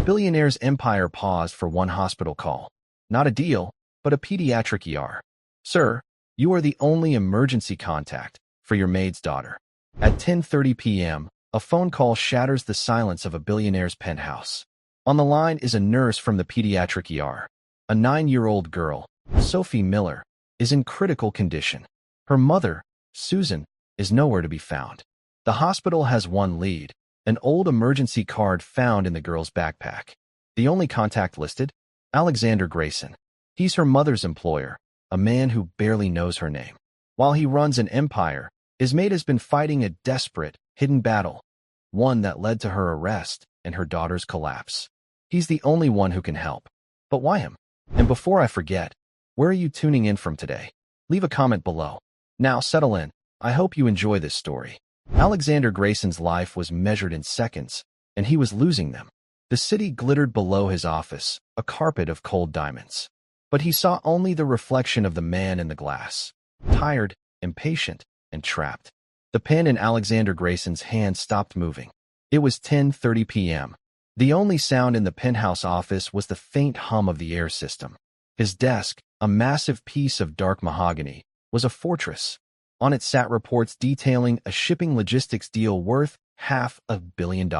billionaire's empire paused for one hospital call. Not a deal, but a pediatric ER. Sir, you are the only emergency contact for your maid's daughter. At 10:30 p.m., a phone call shatters the silence of a billionaire's penthouse. On the line is a nurse from the pediatric ER. A 9-year-old girl, Sophie Miller, is in critical condition. Her mother, Susan, is nowhere to be found. The hospital has one lead, an old emergency card found in the girl's backpack. The only contact listed? Alexander Greyson. He's her mother's employer, a man who barely knows her name. While he runs an empire, his maid has been fighting a desperate, hidden battle, one that led to her arrest and her daughter's collapse. He's the only one who can help. But why him? And before I forget, where are you tuning in from today? Leave a comment below. Now settle in. I hope you enjoy this story. Alexander Greyson's life was measured in seconds, and he was losing them. The city glittered below his office, a carpet of cold diamonds. But he saw only the reflection of the man in the glass, tired, impatient, and trapped. The pen in Alexander Greyson's hand stopped moving. It was 10:30 p.m. The only sound in the penthouse office was the faint hum of the air system. His desk, a massive piece of dark mahogany, was a fortress. On it sat reports detailing a shipping logistics deal worth $500 million.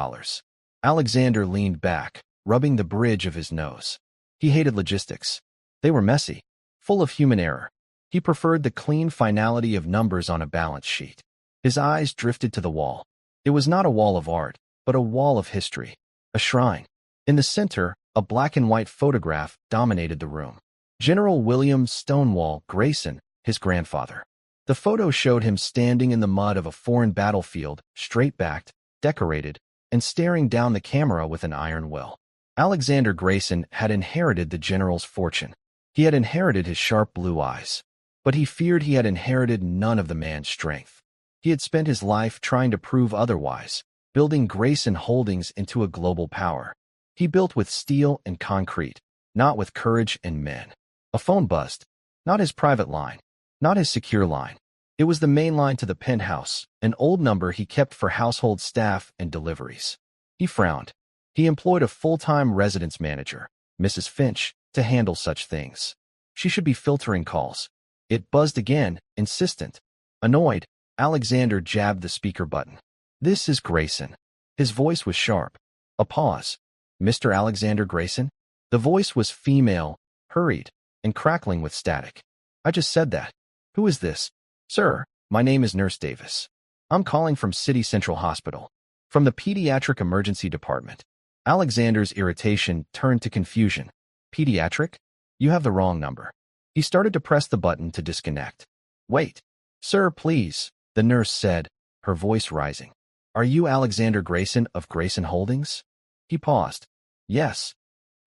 Alexander leaned back, rubbing the bridge of his nose. He hated logistics. They were messy, full of human error. He preferred the clean finality of numbers on a balance sheet. His eyes drifted to the wall. It was not a wall of art, but a wall of history, a shrine. In the center, a black and white photograph dominated the room. General William Stonewall Greyson, his grandfather. The photo showed him standing in the mud of a foreign battlefield, straight-backed, decorated, and staring down the camera with an iron will. Alexander Greyson had inherited the general's fortune. He had inherited his sharp blue eyes. But he feared he had inherited none of the man's strength. He had spent his life trying to prove otherwise, building Greyson Holdings into a global power. He built with steel and concrete, not with courage and men. A phone buzzed. Not his private line, not his secure line. It was the main line to the penthouse, an old number he kept for household staff and deliveries. He frowned. He employed a full-time residence manager, Mrs. Finch, to handle such things. She should be filtering calls. It buzzed again, insistent. Annoyed, Alexander jabbed the speaker button. "This is Greyson." His voice was sharp. A pause. "Mr. Alexander Greyson?" The voice was female, hurried, and crackling with static. "I just said that. Who is this?" "Sir, my name is Nurse Davis. I'm calling from City Central Hospital, from the pediatric emergency department." Alexander's irritation turned to confusion. "Pediatric? You have the wrong number." He started to press the button to disconnect. "Wait. Sir, please," the nurse said, her voice rising. "Are you Alexander Greyson of Greyson Holdings?" He paused. "Yes.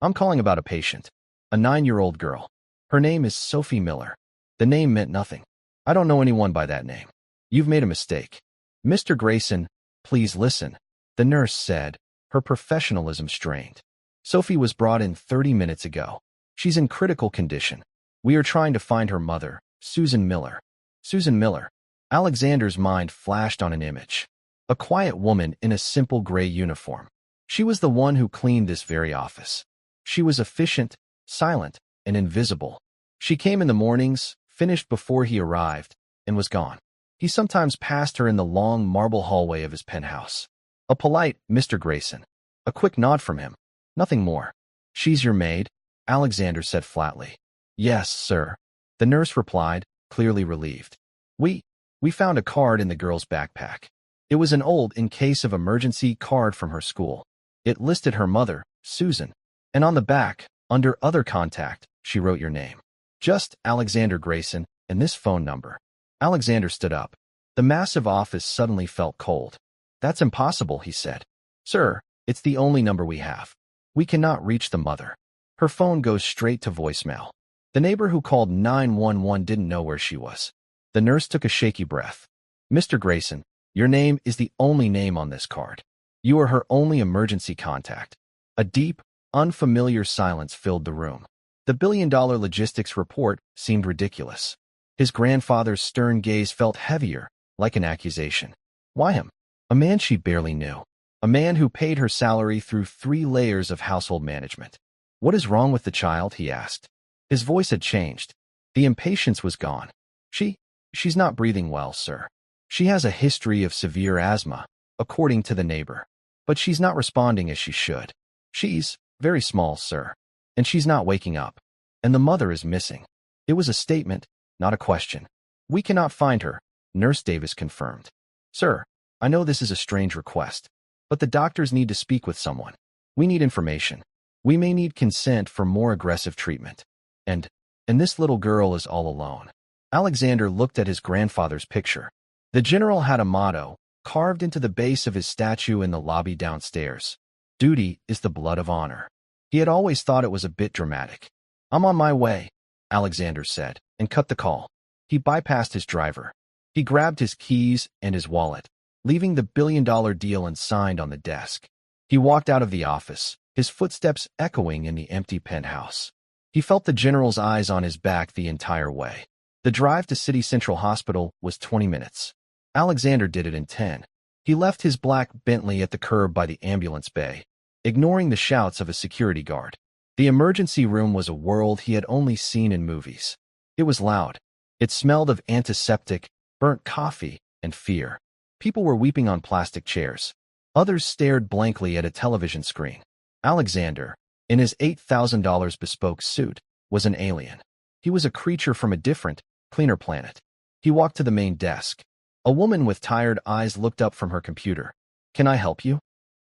I'm calling about a patient, a 9-year-old girl. Her name is Sophie Miller." The name meant nothing. "I don't know anyone by that name. You've made a mistake." "Mr. Greyson, please listen," the nurse said, her professionalism strained. "Sophie was brought in 30 minutes ago. She's in critical condition. We are trying to find her mother, Susan Miller." Susan Miller. Alexander's mind flashed on an image. A quiet woman in a simple gray uniform. She was the one who cleaned this very office. She was efficient, silent, and invisible. She came in the mornings, finished before he arrived, and was gone. He sometimes passed her in the long marble hallway of his penthouse. A polite "Mr. Greyson." A quick nod from him. Nothing more. "She's your maid?" Alexander said flatly. "Yes, sir," the nurse replied, clearly relieved. We found a card in the girl's backpack. It was an old in case of emergency card from her school. It listed her mother, Susan, and on the back, under other contact, she wrote your name. Just Alexander Greyson and this phone number. Alexander stood up. The massive office suddenly felt cold. "That's impossible," he said. "Sir, it's the only number we have. We cannot reach the mother. Her phone goes straight to voicemail. The neighbor who called 911 didn't know where she was." The nurse took a shaky breath. "Mr. Greyson, your name is the only name on this card. You are her only emergency contact." A deep, unfamiliar silence filled the room. The billion-dollar logistics report seemed ridiculous. His grandfather's stern gaze felt heavier, like an accusation. Why him? A man she barely knew. A man who paid her salary through 3 layers of household management. What is wrong with the child? He asked. His voice had changed. The impatience was gone. She's not breathing well, sir. She has a history of severe asthma, according to the neighbor. But she's not responding as she should. She's very small, sir. And she's not waking up. And the mother is missing. It was a statement, not a question. We cannot find her, Nurse Davis confirmed. Sir, I know this is a strange request, but the doctors need to speak with someone. We need information. We may need consent for more aggressive treatment. And this little girl is all alone. Alexander looked at his grandfather's picture. The general had a motto carved into the base of his statue in the lobby downstairs. Duty is the blood of honor. He had always thought it was a bit dramatic. I'm on my way, Alexander said, and cut the call. He bypassed his driver. He grabbed his keys and his wallet, leaving the billion-dollar deal unsigned on the desk. He walked out of the office, his footsteps echoing in the empty penthouse. He felt the general's eyes on his back the entire way. The drive to City Central Hospital was 20 minutes. Alexander did it in 10. He left his black Bentley at the curb by the ambulance bay, ignoring the shouts of a security guard. The emergency room was a world he had only seen in movies. It was loud. It smelled of antiseptic, burnt coffee, and fear. People were weeping on plastic chairs. Others stared blankly at a television screen. Alexander, in his $8,000 bespoke suit, was an alien. He was a creature from a different, cleaner planet. He walked to the main desk. A woman with tired eyes looked up from her computer. Can I help you?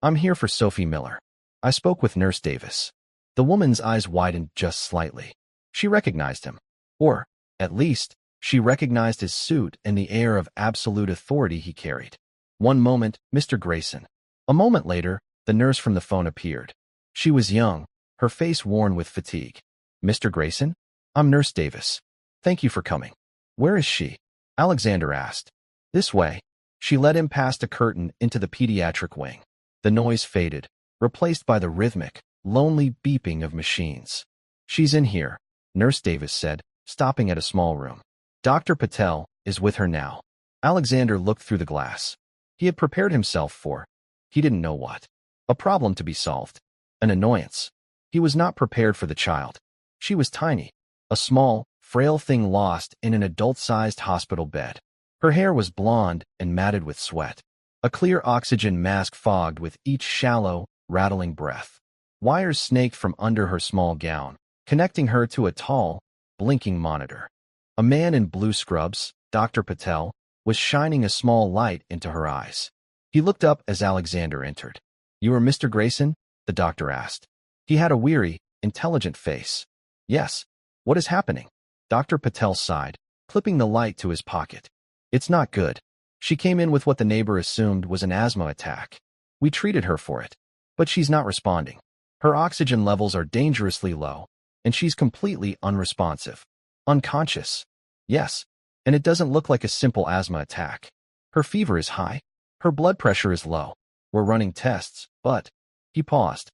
I'm here for Sophie Miller. I spoke with Nurse Davis. The woman's eyes widened just slightly. She recognized him. Or, at least, she recognized his suit and the air of absolute authority he carried. One moment, Mr. Greyson. A moment later, the nurse from the phone appeared. She was young, her face worn with fatigue. Mr. Greyson? I'm Nurse Davis. Thank you for coming. Where is she? Alexander asked. This way. She led him past a curtain into the pediatric wing. The noise faded, replaced by the rhythmic, lonely beeping of machines. She's in here, Nurse Davis said, stopping at a small room. Dr. Patel is with her now. Alexander looked through the glass. He had prepared himself for, he didn't know what. A problem to be solved. An annoyance. He was not prepared for the child. She was tiny. A small, frail thing lost in an adult-sized hospital bed. Her hair was blonde and matted with sweat. A clear oxygen mask fogged with each shallow, rattling breath. Wires snaked from under her small gown, connecting her to a tall, blinking monitor. A man in blue scrubs, Dr. Patel, was shining a small light into her eyes. He looked up as Alexander entered. You are Mr. Greyson? The doctor asked. He had a weary, intelligent face. Yes. What is happening? Dr. Patel sighed, clipping the light to his pocket. It's not good. She came in with what the neighbor assumed was an asthma attack. We treated her for it. But she's not responding. Her oxygen levels are dangerously low, and she's completely unresponsive. Unconscious. Yes, and it doesn't look like a simple asthma attack. Her fever is high. Her blood pressure is low. We're running tests, but... He paused.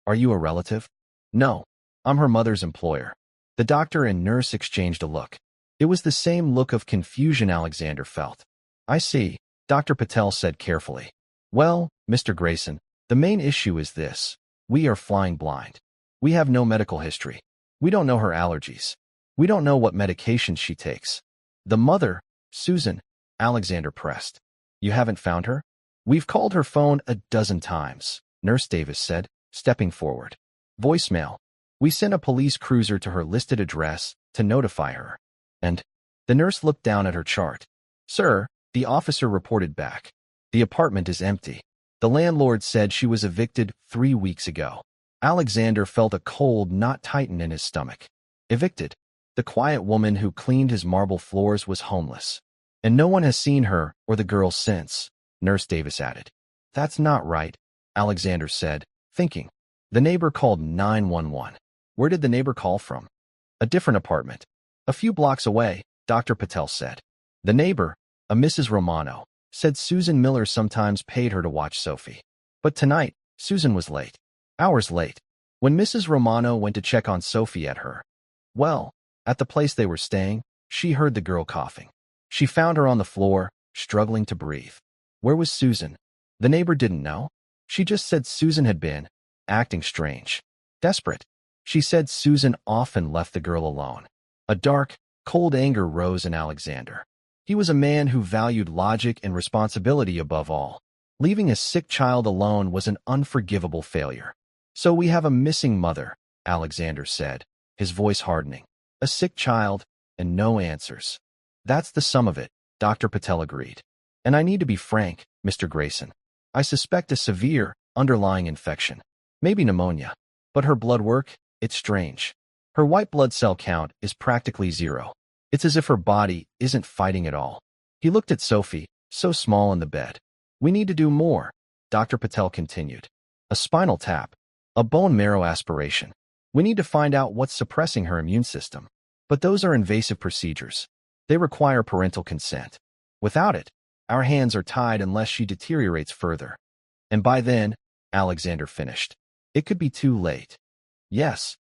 Are you a relative? No. I'm her mother's employer. The doctor and nurse exchanged a look. It was the same look of confusion Alexander felt. I see, Dr. Patel said carefully. Well, Mr. Greyson, the main issue is this. We are flying blind. We have no medical history. We don't know her allergies. We don't know what medications she takes. The mother, Susan, Alexander pressed. You haven't found her? We've called her phone a dozen times, Nurse Davis said, stepping forward. Voicemail. We sent a police cruiser to her listed address to notify her. And the nurse looked down at her chart. Sir, the officer reported back. The apartment is empty. The landlord said she was evicted 3 weeks ago. Alexander felt a cold knot tighten in his stomach. Evicted. The quiet woman who cleaned his marble floors was homeless. And no one has seen her or the girl since, Nurse Davis added. That's not right, Alexander said, thinking. The neighbor called 911. Where did the neighbor call from? A different apartment. A few blocks away, Dr. Patel said. The neighbor, a Mrs. Romano, said Susan Miller sometimes paid her to watch Sophie. But tonight, Susan was late. Hours late. When Mrs. Romano went to check on Sophie at the place they were staying, she heard the girl coughing. She found her on the floor, struggling to breathe. Where was Susan? The neighbor didn't know. She just said Susan had been acting strange. Desperate. She said Susan often left the girl alone. A dark, cold anger rose in Alexander. He was a man who valued logic and responsibility above all. Leaving a sick child alone was an unforgivable failure. So we have a missing mother, Alexander said, his voice hardening. A sick child, and no answers. That's the sum of it, Dr. Patel agreed. And I need to be frank, Mr. Greyson. I suspect a severe, underlying infection. Maybe pneumonia. But her blood work, it's strange. Her white blood cell count is practically zero. It's as if her body isn't fighting at all. He looked at Sophie, so small in the bed. We need to do more, Dr. Patel continued. A spinal tap. A bone marrow aspiration. We need to find out what's suppressing her immune system. But those are invasive procedures. They require parental consent. Without it, our hands are tied unless she deteriorates further. And by then, Alexander finished. It could be too late. Yes.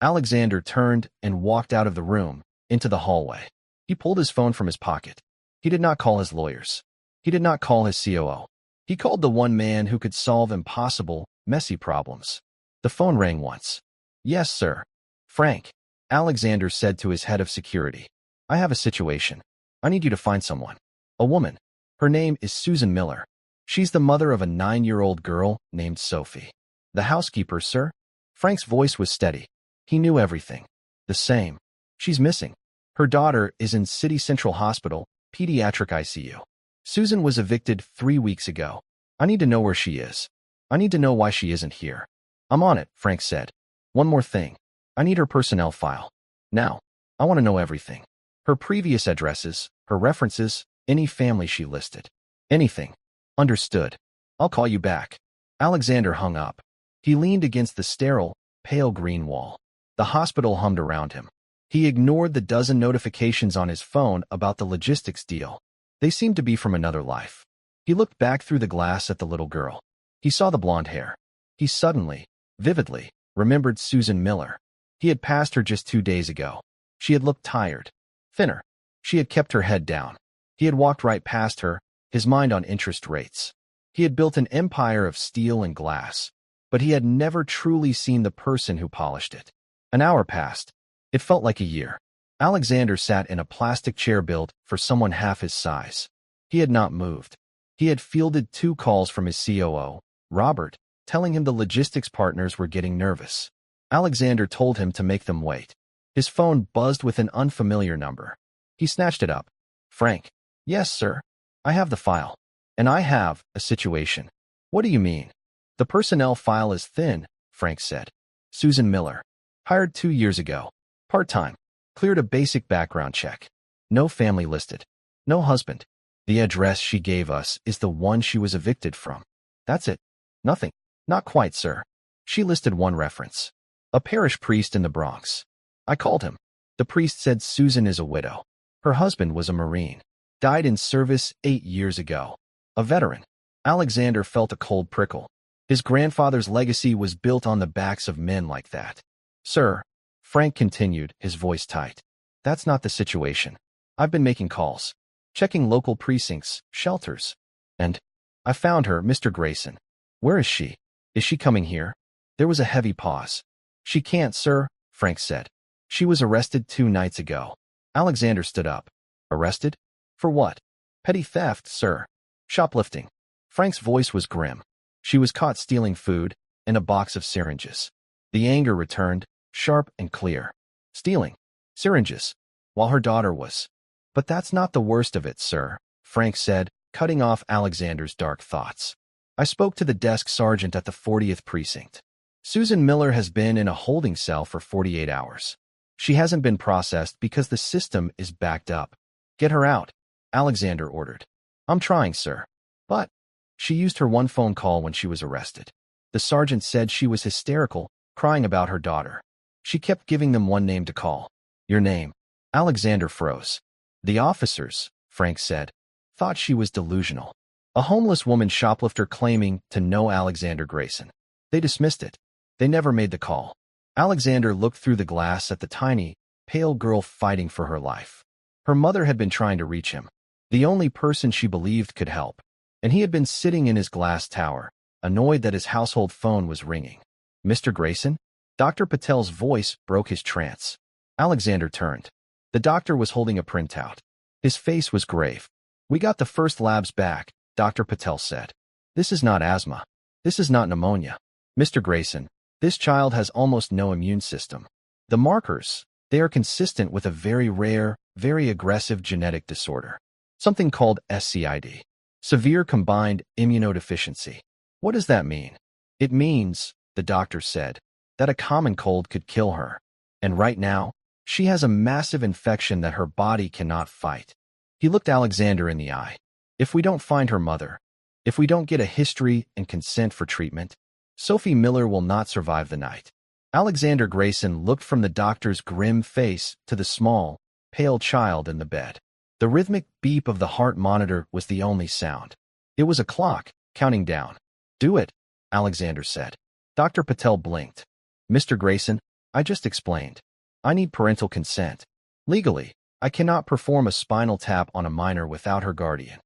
Alexander turned and walked out of the room, into the hallway. He pulled his phone from his pocket. He did not call his lawyers. He did not call his COO. He called the one man who could solve impossible, messy problems. The phone rang once. Yes, sir. Frank, Alexander said to his head of security. I have a situation. I need you to find someone. A woman. Her name is Susan Miller. She's the mother of a 9-year-old girl named Sophie. The housekeeper, sir? Frank's voice was steady. He knew everything. The same. She's missing. Her daughter is in City Central Hospital, pediatric ICU. Susan was evicted 3 weeks ago. I need to know where she is. I need to know why she isn't here. I'm on it, Frank said. One more thing. I need her personnel file. Now. I want to know everything. Her previous addresses, her references, any family she listed. Anything. Understood. I'll call you back. Alexander hung up. He leaned against the sterile, pale green wall. The hospital hummed around him. He ignored the dozen notifications on his phone about the logistics deal. They seemed to be from another life. He looked back through the glass at the little girl. He saw the blonde hair. He suddenly, vividly, remembered Susan Miller. He had passed her just 2 days ago. She had looked tired. Thinner. She had kept her head down. He had walked right past her, his mind on interest rates. He had built an empire of steel and glass, but he had never truly seen the person who polished it. An hour passed. It felt like a year. Alexander sat in a plastic chair built for someone half his size. He had not moved. He had fielded 2 calls from his COO, Robert, telling him the logistics partners were getting nervous. Alexander told him to make them wait. His phone buzzed with an unfamiliar number. He snatched it up. Frank. Yes, sir. I have the file. And I have a situation. What do you mean? The personnel file is thin, Frank said. Susan Miller. Hired 2 years ago. Part-time. Cleared a basic background check. No family listed. No husband. The address she gave us is the one she was evicted from. That's it. Nothing. Not quite, sir. She listed one reference. A parish priest in the Bronx. I called him. The priest said Susan is a widow. Her husband was a Marine. Died in service 8 years ago. A veteran. Alexander felt a cold prickle. His grandfather's legacy was built on the backs of men like that. Sir, Frank continued, his voice tight. That's not the situation. I've been making calls. Checking local precincts, shelters. And I found her, Mr. Greyson. Where is she? Is she coming here? There was a heavy pause. She can't, sir, Frank said. She was arrested 2 nights ago. Alexander stood up. Arrested? For what? Petty theft, sir. Shoplifting. Frank's voice was grim. She was caught stealing food and a box of syringes. The anger returned, sharp and clear. Stealing. Syringes. While her daughter was. But that's not the worst of it, sir, Frank said, cutting off Alexander's dark thoughts. I spoke to the desk sergeant at the 40th precinct. Susan Miller has been in a holding cell for 48 hours. She hasn't been processed because the system is backed up. Get her out, Alexander ordered. I'm trying, sir. But she used her one phone call when she was arrested. The sergeant said she was hysterical, crying about her daughter. She kept giving them one name to call. Your name. Alexander froze. The officers, Frank said, thought she was delusional. A homeless woman shoplifter claiming to know Alexander Greyson. They dismissed it. They never made the call. Alexander looked through the glass at the tiny, pale girl fighting for her life. Her mother had been trying to reach him, the only person she believed could help, and he had been sitting in his glass tower, annoyed that his household phone was ringing. Mr. Greyson? Dr. Patel's voice broke his trance. Alexander turned. The doctor was holding a printout. His face was grave. We got the first labs back, Dr. Patel said. This is not asthma. This is not pneumonia. Mr. Greyson, this child has almost no immune system. The markers, they are consistent with a very rare, very aggressive genetic disorder. Something called SCID. Severe combined immunodeficiency. What does that mean? It means, the doctor said, that a common cold could kill her. And right now, she has a massive infection that her body cannot fight. He looked Alexander in the eye. If we don't find her mother, if we don't get a history and consent for treatment, Sophie Miller will not survive the night. Alexander Greyson looked from the doctor's grim face to the small, pale child in the bed. The rhythmic beep of the heart monitor was the only sound. It was a clock, counting down. Do it, Alexander said. Dr. Patel blinked. Mr. Greyson, I just explained. I need parental consent. Legally, I cannot perform a spinal tap on a minor without her guardian.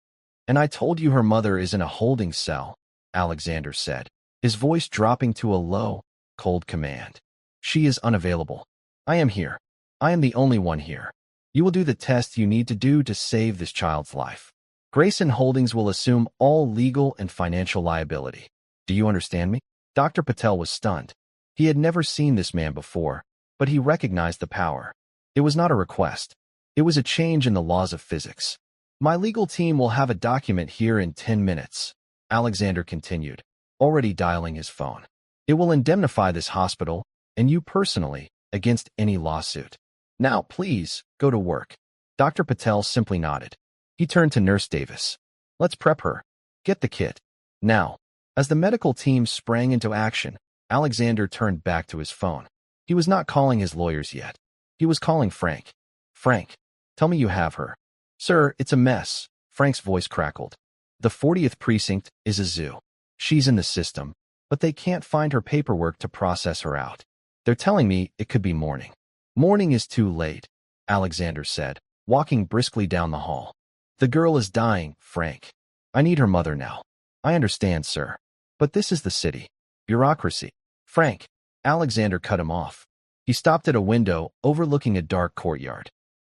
And I told you her mother is in a holding cell, Alexander said, his voice dropping to a low, cold command. She is unavailable. I am here. I am the only one here. You will do the tests you need to do to save this child's life. Greyson Holdings will assume all legal and financial liability. Do you understand me? Dr. Patel was stunned. He had never seen this man before, but he recognized the power. It was not a request. It was a change in the laws of physics. My legal team will have a document here in 10 minutes, Alexander continued, already dialing his phone. It will indemnify this hospital, and you personally, against any lawsuit. Now, please, go to work. Dr. Patel simply nodded. He turned to Nurse Davis. Let's prep her. Get the kit. Now. As the medical team sprang into action, Alexander turned back to his phone. He was not calling his lawyers yet. He was calling Frank. Frank, tell me you have her. Sir, it's a mess, Frank's voice crackled. The 40th precinct is a zoo. She's in the system, but they can't find her paperwork to process her out. They're telling me it could be morning. Morning is too late, Alexander said, walking briskly down the hall. The girl is dying, Frank. I need her mother now. I understand, sir. But this is the city. Bureaucracy. Frank, Alexander cut him off. He stopped at a window overlooking a dark courtyard.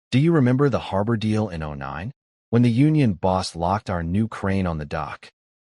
Do you remember the harbor deal in '09? When the union boss locked our new crane on the dock?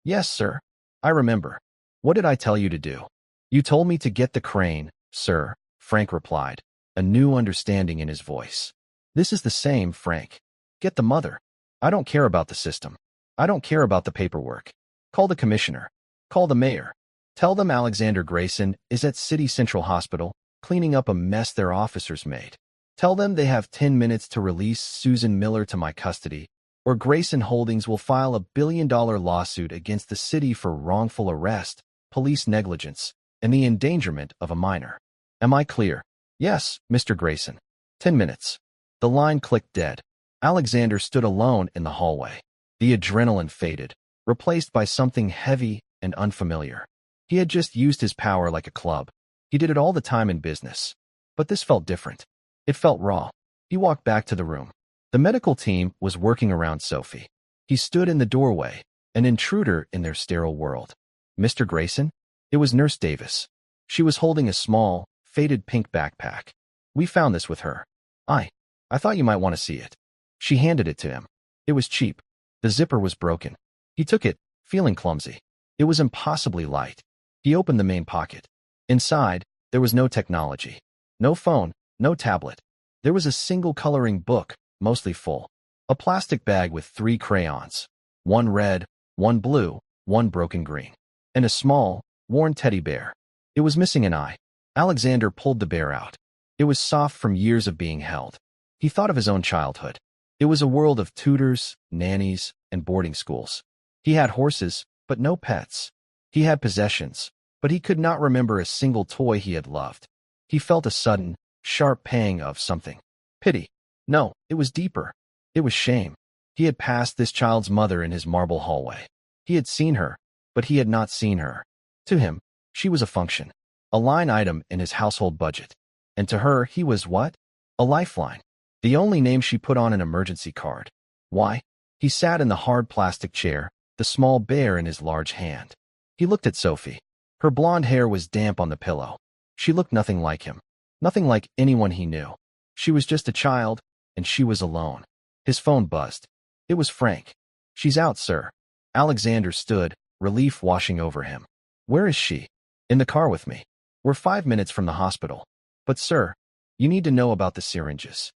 Yes, sir. I remember. What did I tell you to do? You told me to get the crane, sir, Frank replied, a new understanding in his voice. This is the same, Frank. Get the mother. I don't care about the system. I don't care about the paperwork. Call the commissioner. Call the mayor. Tell them Alexander Greyson is at City Central Hospital, cleaning up a mess their officers made. Tell them they have 10 minutes to release Susan Miller to my custody, or Greyson Holdings will file a $1 billion lawsuit against the city for wrongful arrest, police negligence, and the endangerment of a minor. Am I clear? Yes, Mr. Greyson. 10 minutes. The line clicked dead. Alexander stood alone in the hallway. The adrenaline faded, replaced by something heavy and unfamiliar. He had just used his power like a club. He did it all the time in business. But this felt different. It felt raw. He walked back to the room. The medical team was working around Sophie. He stood in the doorway, an intruder in their sterile world. Mr. Greyson? It was Nurse Davis. She was holding a small, faded pink backpack. We found this with her. I thought you might want to see it. She handed it to him. It was cheap. The zipper was broken. He took it, feeling clumsy. It was impossibly light. He opened the main pocket. Inside, there was no technology. No phone, no tablet. There was a single coloring book, mostly full. A plastic bag with 3 crayons. 1 red, 1 blue, 1 broken green. And a small, worn teddy bear. It was missing an eye. Alexander pulled the bear out. It was soft from years of being held. He thought of his own childhood. It was a world of tutors, nannies, and boarding schools. He had horses, but no pets. He had possessions, but he could not remember a single toy he had loved. He felt a sudden, sharp pang of something. Pity. No, it was deeper. It was shame. He had passed this child's mother in his marble hallway. He had seen her, but he had not seen her. To him, she was a function, a line item in his household budget. And to her, he was what? A lifeline. The only name she put on an emergency card. Why? He sat in the hard plastic chair, the small bear in his large hand. He looked at Sophie. Her blonde hair was damp on the pillow. She looked nothing like him. Nothing like anyone he knew. She was just a child, and she was alone. His phone buzzed. It was Frank. "She's out, sir." Alexander stood, relief washing over him. "Where is she?" "In the car with me. We're 5 minutes from the hospital." "But, sir, you need to know about the syringes."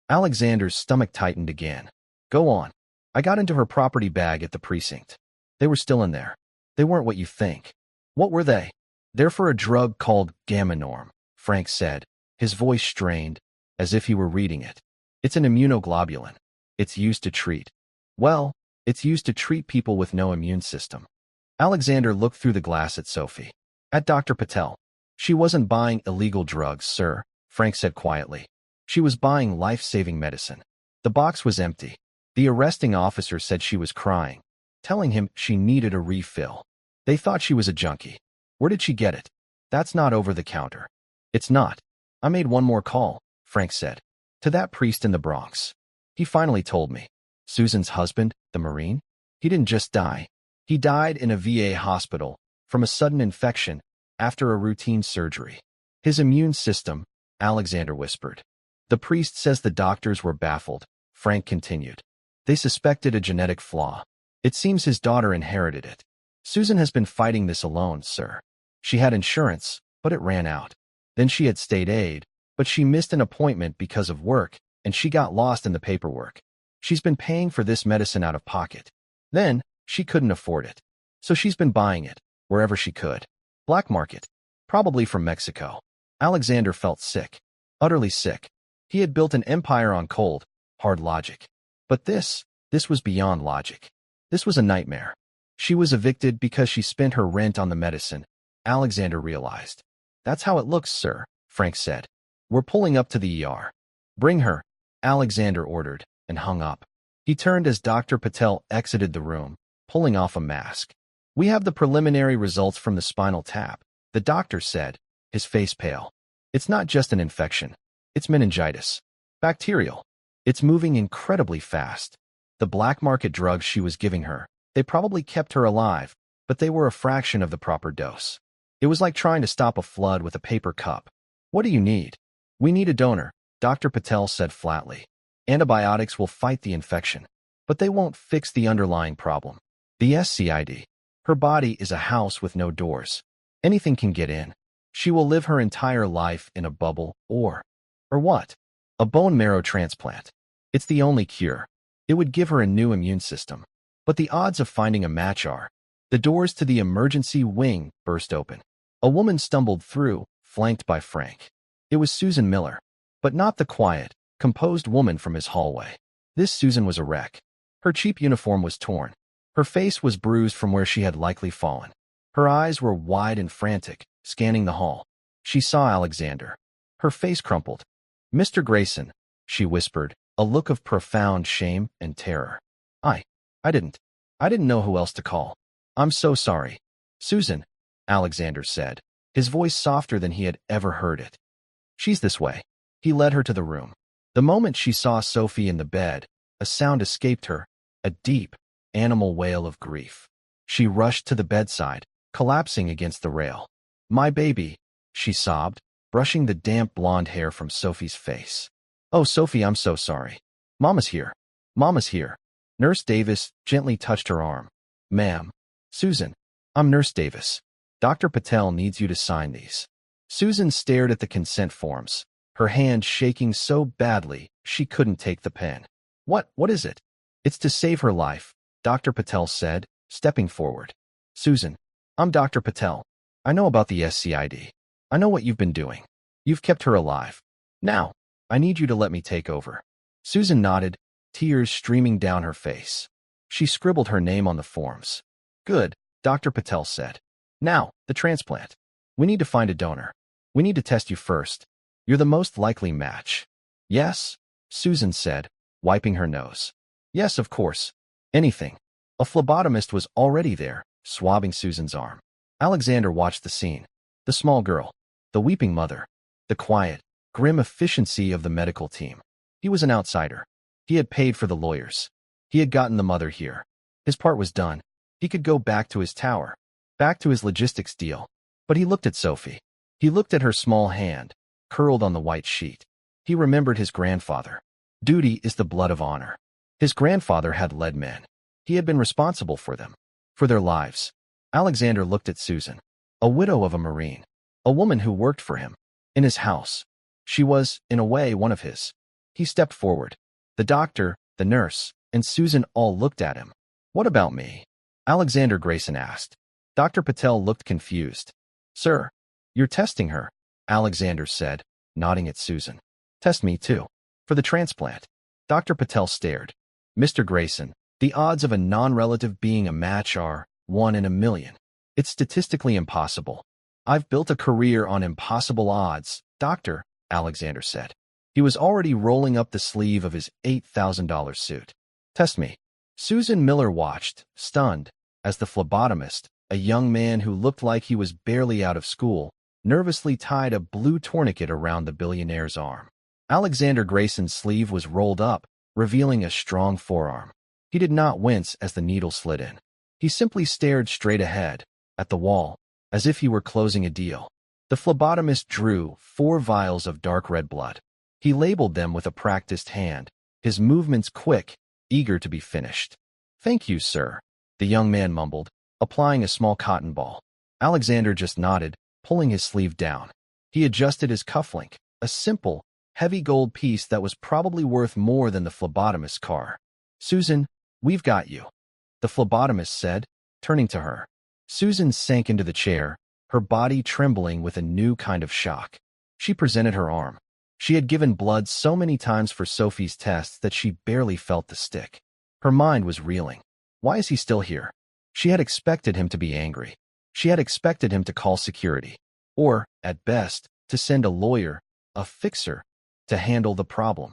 Alexander's stomach tightened again. "Go on." "I got into her property bag at the precinct. They were still in there. They weren't what you think." "What were they?" "They're for a drug called gamma-norm," Frank said, his voice strained, as if he were reading it. "It's an immunoglobulin. It's used to treat. Well, it's used to treat people with no immune system." Alexander looked through the glass at Sophie. "At Dr. Patel." "She wasn't buying illegal drugs, sir," Frank said quietly. "She was buying life-saving medicine." The box was empty. The arresting officer said she was crying, telling him she needed a refill. They thought she was a junkie. "Where did she get it?" "That's not over the counter." "It's not." "I made one more call," Frank said. "To that priest in the Bronx. He finally told me. Susan's husband, the Marine? He didn't just die. He died in a VA hospital from a sudden infection after a routine surgery. His immune system," Alexander whispered. "The priest says the doctors were baffled," Frank continued. "They suspected a genetic flaw. It seems his daughter inherited it. Susan has been fighting this alone, sir. She had insurance, but it ran out. Then she had state aid, but she missed an appointment because of work, and she got lost in the paperwork. She's been paying for this medicine out of pocket. Then, she couldn't afford it. So she's been buying it, wherever she could. Black market. Probably from Mexico." Alexander felt sick. Utterly sick. He had built an empire on cold, hard logic. But this was beyond logic. This was a nightmare. She was evicted because she spent her rent on the medicine, Alexander realized. "That's how it looks, sir," Frank said. "We're pulling up to the ER." "Bring her," Alexander ordered, and hung up. He turned as Dr. Patel exited the room, pulling off a mask. "We have the preliminary results from the spinal tap," the doctor said, his face pale. "It's not just an infection. It's meningitis. Bacterial. It's moving incredibly fast. The black market drugs she was giving her, they probably kept her alive, but they were a fraction of the proper dose. It was like trying to stop a flood with a paper cup." "What do you need?" "We need a donor," Dr. Patel said flatly. "Antibiotics will fight the infection, but they won't fix the underlying problem. The SCID. Her body is a house with no doors. Anything can get in. She will live her entire life in a bubble or what? A bone marrow transplant. It's the only cure. It would give her a new immune system. But the odds of finding a match are." The doors to the emergency wing burst open. A woman stumbled through, flanked by Frank. It was Susan Miller, but not the quiet, composed woman from his hallway. This Susan was a wreck. Her cheap uniform was torn. Her face was bruised from where she had likely fallen. Her eyes were wide and frantic, scanning the hall. She saw Alexander. Her face crumpled. "Mr. Greyson," she whispered, a look of profound shame and terror. I didn't know who else to call. I'm so sorry." "Susan," Alexander said, his voice softer than he had ever heard it. "She's this way." He led her to the room. The moment she saw Sophie in the bed, a sound escaped her, a deep, animal wail of grief. She rushed to the bedside, collapsing against the rail. "My baby," she sobbed, brushing the damp blonde hair from Sophie's face. "Oh, Sophie, I'm so sorry. Mama's here. Mama's here." Nurse Davis gently touched her arm. "Ma'am." "Susan, I'm Nurse Davis. Dr. Patel needs you to sign these." Susan stared at the consent forms, her hand shaking so badly she couldn't take the pen. What is it?" "It's to save her life," Dr. Patel said, stepping forward. "Susan, I'm Dr. Patel. I know about the SCID. I know what you've been doing. You've kept her alive. Now, I need you to let me take over." Susan nodded, tears streaming down her face. She scribbled her name on the forms. "Good," Dr. Patel said. "Now, the transplant. We need to find a donor. We need to test you first. You're the most likely match." "Yes," Susan said, wiping her nose. "Yes, of course. Anything." A phlebotomist was already there, swabbing Susan's arm. Alexander watched the scene. The small girl, the weeping mother, the quiet, grim efficiency of the medical team. He was an outsider. He had paid for the lawyers. He had gotten the mother here. His part was done. He could go back to his tower. back to his logistics deal. But he looked at Sophie. He looked at her small hand, curled on the white sheet. He remembered his grandfather. Duty is the blood of honor. His grandfather had led men. He had been responsible for them, for their lives. Alexander looked at Susan, a widow of a Marine, a woman who worked for him, in his house. She was, in a way, one of his. He stepped forward. The doctor, the nurse, and Susan all looked at him. "What about me?" Alexander Greyson asked. Dr. Patel looked confused. "Sir, you're testing her," Alexander said, nodding at Susan. "Test me, too. For the transplant." Dr. Patel stared. "Mr. Greyson, the odds of a non-relative being a match are 1 in a million. It's statistically impossible." "I've built a career on impossible odds, doctor," Alexander said. He was already rolling up the sleeve of his $8,000 suit. "Test me." Susan Miller watched, stunned, as the phlebotomist, a young man who looked like he was barely out of school, nervously tied a blue tourniquet around the billionaire's arm. Alexander Greyson's sleeve was rolled up, revealing a strong forearm. He did not wince as the needle slid in. He simply stared straight ahead, at the wall, as if he were closing a deal. The phlebotomist drew 4 vials of dark red blood. He labeled them with a practiced hand, his movements quick, eager to be finished. "Thank you, sir," the young man mumbled, applying a small cotton ball. Alexander just nodded, pulling his sleeve down. He adjusted his cufflink, a simple, heavy gold piece that was probably worth more than the phlebotomist's car. "Susan, we've got you," the phlebotomist said, turning to her. Susan sank into the chair, her body trembling with a new kind of shock. She presented her arm. She had given blood so many times for Sophie's tests that she barely felt the stick. Her mind was reeling. Why is he still here? She had expected him to be angry. She had expected him to call security. Or, at best, to send a lawyer, a fixer, to handle the problem.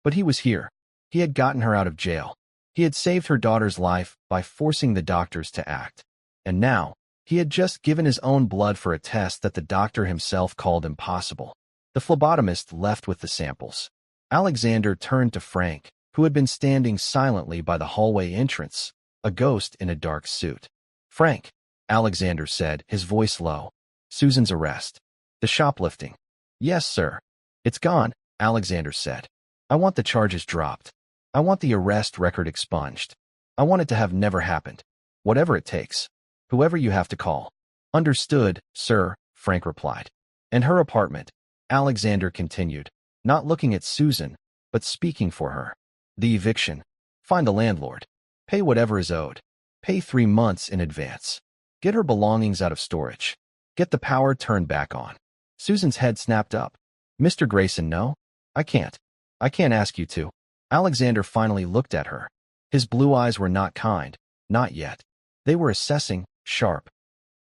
But he was here. He had gotten her out of jail. He had saved her daughter's life by forcing the doctors to act. And now, he had just given his own blood for a test that the doctor himself called impossible. The phlebotomist left with the samples. Alexander turned to Frank, who had been standing silently by the hallway entrance, a ghost in a dark suit. "Frank," Alexander said, his voice low. "Susan's arrest. The shoplifting." "Yes, sir. It's gone," Alexander said. "I want the charges dropped. I want the arrest record expunged. I want it to have never happened. Whatever it takes. Whoever you have to call." "Understood, sir," Frank replied. "And her apartment," Alexander continued, not looking at Susan, but speaking for her. "The eviction. Find the landlord. Pay whatever is owed. Pay 3 months in advance. Get her belongings out of storage. Get the power turned back on." Susan's head snapped up. "Mr. Greyson, no. I can't. I can't ask you to." Alexander finally looked at her. His blue eyes were not kind, not yet. They were assessing, sharp.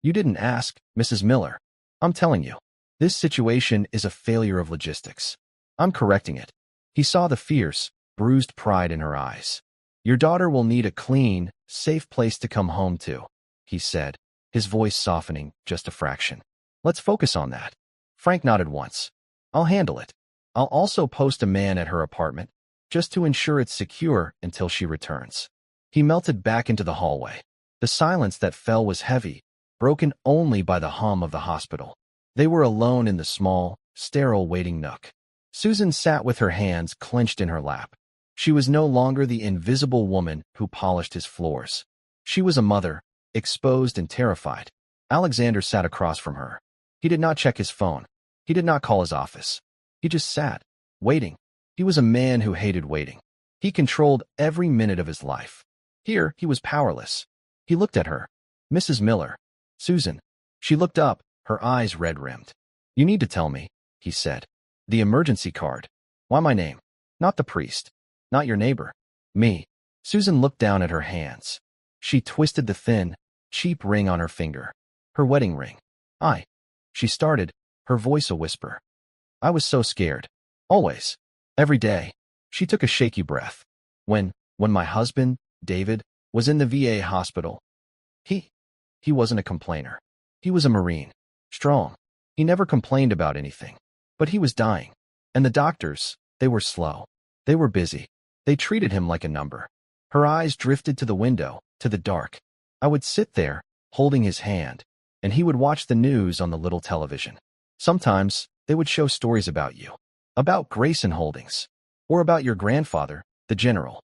"You didn't ask, Mrs. Miller. I'm telling you. This situation is a failure of logistics. I'm correcting it." He saw the fierce, bruised pride in her eyes. "Your daughter will need a clean, safe place to come home to," he said, his voice softening just a fraction. "Let's focus on that." Frank nodded once. "I'll handle it. I'll also post a man at her apartment, just to ensure it's secure until she returns." He melted back into the hallway. The silence that fell was heavy, broken only by the hum of the hospital. They were alone in the small, sterile waiting nook. Susan sat with her hands clenched in her lap. She was no longer the invisible woman who polished his floors. She was a mother, exposed and terrified. Alexander sat across from her. He did not check his phone. He did not call his office. He just sat, waiting. He was a man who hated waiting. He controlled every minute of his life. Here, he was powerless. He looked at her. "Mrs. Miller." "Susan." She looked up, her eyes red-rimmed. "You need to tell me," he said. "The emergency card. Why my name? Not the priest. Not your neighbor. Me." Susan looked down at her hands. She twisted the thin, cheap ring on her finger. Her wedding ring. She started, her voice a whisper. "I was so scared. Always. Every day." She took a shaky breath. When my husband, David, was in the VA hospital, he wasn't a complainer. He was a Marine. Strong. He never complained about anything. But he was dying. And the doctors, they were slow. They were busy. They treated him like a number. Her eyes drifted to the window, to the dark. "I would sit there, holding his hand, and he would watch the news on the little television. Sometimes, they would show stories about you, about Greyson Holdings, or about your grandfather, the general.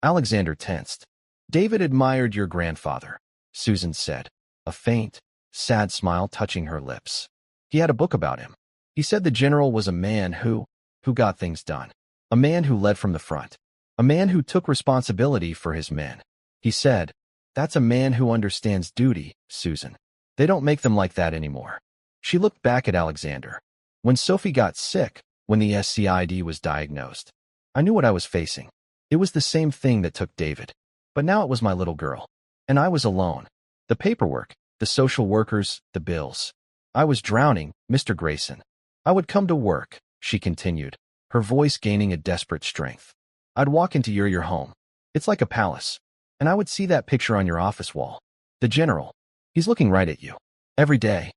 Alexander tensed. David admired your grandfather, Susan said, a faint, sad smile touching her lips. He had a book about him. He said the general was a man who got things done. A man who led from the front. A man who took responsibility for his men. He said, "That's a man who understands duty, Susan. They don't make them like that anymore." She looked back at Alexander. When Sophie got sick, when the SCID was diagnosed, I knew what I was facing. It was the same thing that took David. But now it was my little girl. And I was alone. The paperwork, the social workers, the bills. I was drowning, Mr. Greyson. I would come to work, she continued, her voice gaining a desperate strength. I'd walk into your home. It's like a palace. And I would see that picture on your office wall. The general. He's looking right at you. Every day.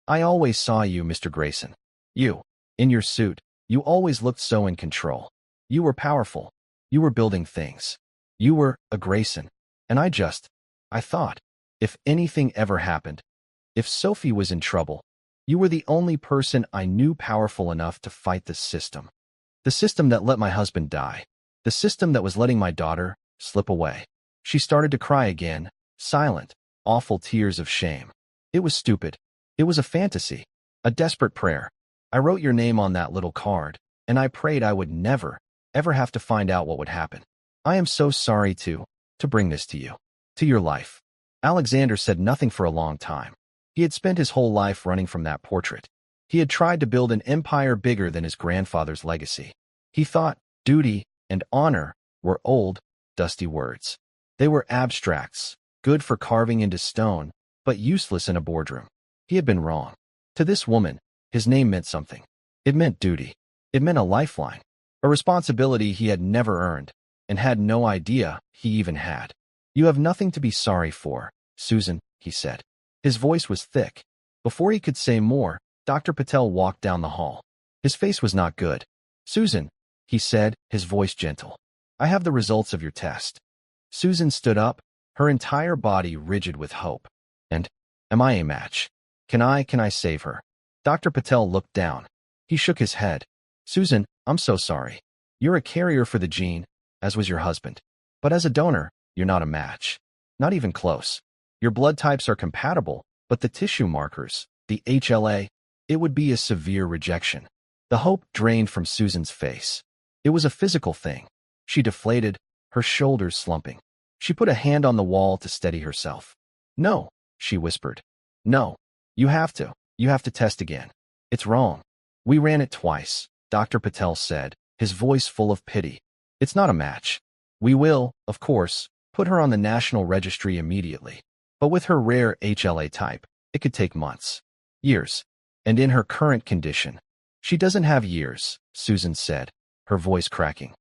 I always saw you, Mr. Greyson. You. In your suit. You always looked so in control. You were powerful. You were building things. You were a Greyson. And I thought, if anything ever happened, if Sophie was in trouble, you were the only person I knew powerful enough to fight the system. The system that let my husband die. The system that was letting my daughter slip away. She started to cry again, silent, awful tears of shame. It was stupid. It was a fantasy, a desperate prayer. I wrote your name on that little card, and I prayed I would never, ever have to find out what would happen. I am so sorry to bring this to you, to your life. Alexander said nothing for a long time. He had spent his whole life running from that portrait. He had tried to build an empire bigger than his grandfather's legacy. He thought duty and honor were old, dusty words. They were abstracts, good for carving into stone, but useless in a boardroom. He had been wrong. To this woman, his name meant something. It meant duty. It meant a lifeline, a responsibility he had never earned, and had no idea he even had. You have nothing to be sorry for, Susan, he said. His voice was thick. Before he could say more, Dr. Patel walked down the hall. His face was not good. Susan, he said, his voice gentle. I have the results of your test. Susan stood up, her entire body rigid with hope. And, am I a match? Can I save her? Dr. Patel looked down. He shook his head. Susan, I'm so sorry. You're a carrier for the gene, as was your husband. But as a donor, you're not a match. Not even close. Your blood types are compatible, but the tissue markers, the HLA, it would be a severe rejection. The hope drained from Susan's face. It was a physical thing. She deflated, her shoulders slumping. She put a hand on the wall to steady herself. No, she whispered. No, you have to test again. It's wrong. We ran it twice, Dr. Patel said, his voice full of pity. It's not a match. We will, of course, put her on the national registry immediately. But with her rare HLA type, it could take months. Years. And in her current condition, she doesn't have years, Susan said, her voice cracking.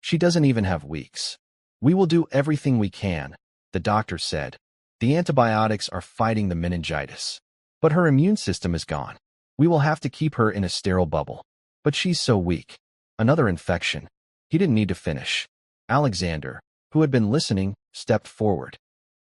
She doesn't even have weeks. We will do everything we can, the doctor said. The antibiotics are fighting the meningitis. But her immune system is gone. We will have to keep her in a sterile bubble. But she's so weak. Another infection. He didn't need to finish. Alexander, who had been listening, stepped forward.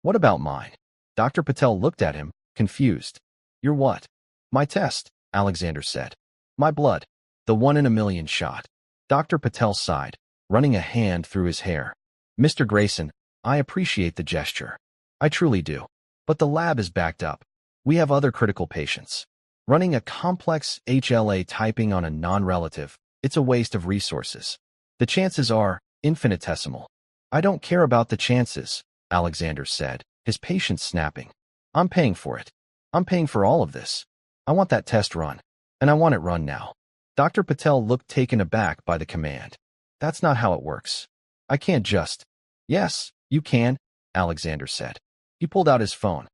What about mine? Dr. Patel looked at him, confused. Your what? My test, Alexander said. My blood. The 1 in a million shot. Dr. Patel sighed, running a hand through his hair. Mr. Greyson, I appreciate the gesture. I truly do. But the lab is backed up. We have other critical patients. Running a complex HLA typing on a non-relative, it's a waste of resources. The chances are infinitesimal. I don't care about the chances, Alexander said, his patience snapping. I'm paying for it. I'm paying for all of this. I want that test run. And I want it run now. Dr. Patel looked taken aback by the command. That's not how it works. I can't just. Yes, you can, Alexander said. He pulled out his phone.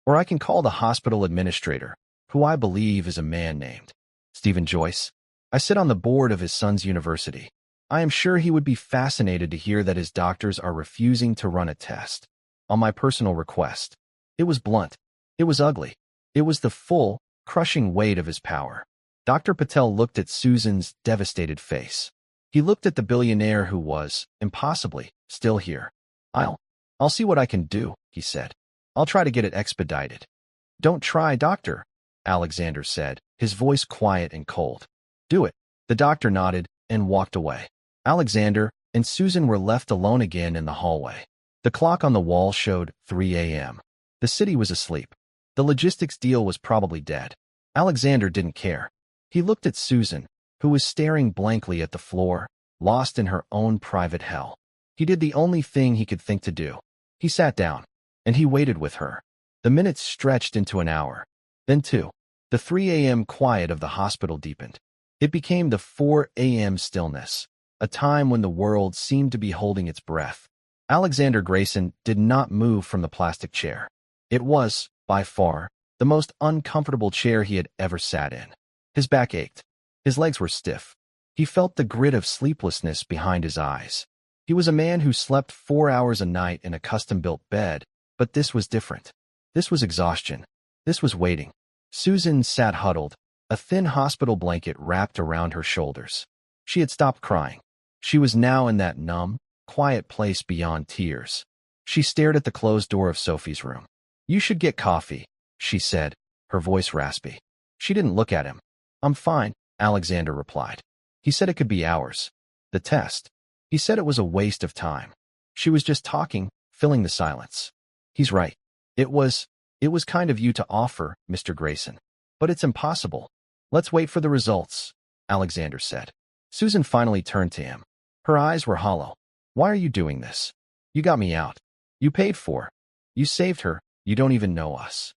Or I can call the hospital administrator, who I believe is a man named Stephen Joyce. I sit on the board of his son's university. I am sure he would be fascinated to hear that his doctors are refusing to run a test. On my personal request. It was blunt. It was ugly. It was the full, crushing weight of his power. Dr. Patel looked at Susan's devastated face. He looked at the billionaire who was, impossibly, still here. I'll see what I can do, he said. I'll try to get it expedited. Don't try, doctor, Alexander said, his voice quiet and cold. Do it. The doctor nodded and walked away. Alexander and Susan were left alone again in the hallway. The clock on the wall showed 3 a.m. The city was asleep. The logistics deal was probably dead. Alexander didn't care. He looked at Susan, who was staring blankly at the floor, lost in her own private hell. He did the only thing he could think to do. He sat down, and he waited with her. The minutes stretched into an hour, then 2. The 3 a.m. quiet of the hospital deepened. It became the 4 a.m. stillness, a time when the world seemed to be holding its breath. Alexander Greyson did not move from the plastic chair. It was, by far, the most uncomfortable chair he had ever sat in. His back ached. His legs were stiff. He felt the grit of sleeplessness behind his eyes. He was a man who slept 4 hours a night in a custom-built bed, but this was different. This was exhaustion. This was waiting. Susan sat huddled, a thin hospital blanket wrapped around her shoulders. She had stopped crying. She was now in that numb, quiet place beyond tears. She stared at the closed door of Sophie's room. "You should get coffee," she said, her voice raspy. She didn't look at him. "I'm fine," Alexander replied. He said it could be hours. The test. He said it was a waste of time. She was just talking, filling the silence. "He's right. It was kind of you to offer, Mr. Greyson. But it's impossible. Let's wait for the results," Alexander said. Susan finally turned to him. Her eyes were hollow. "Why are you doing this? You got me out. You paid for. You saved her. You don't even know us."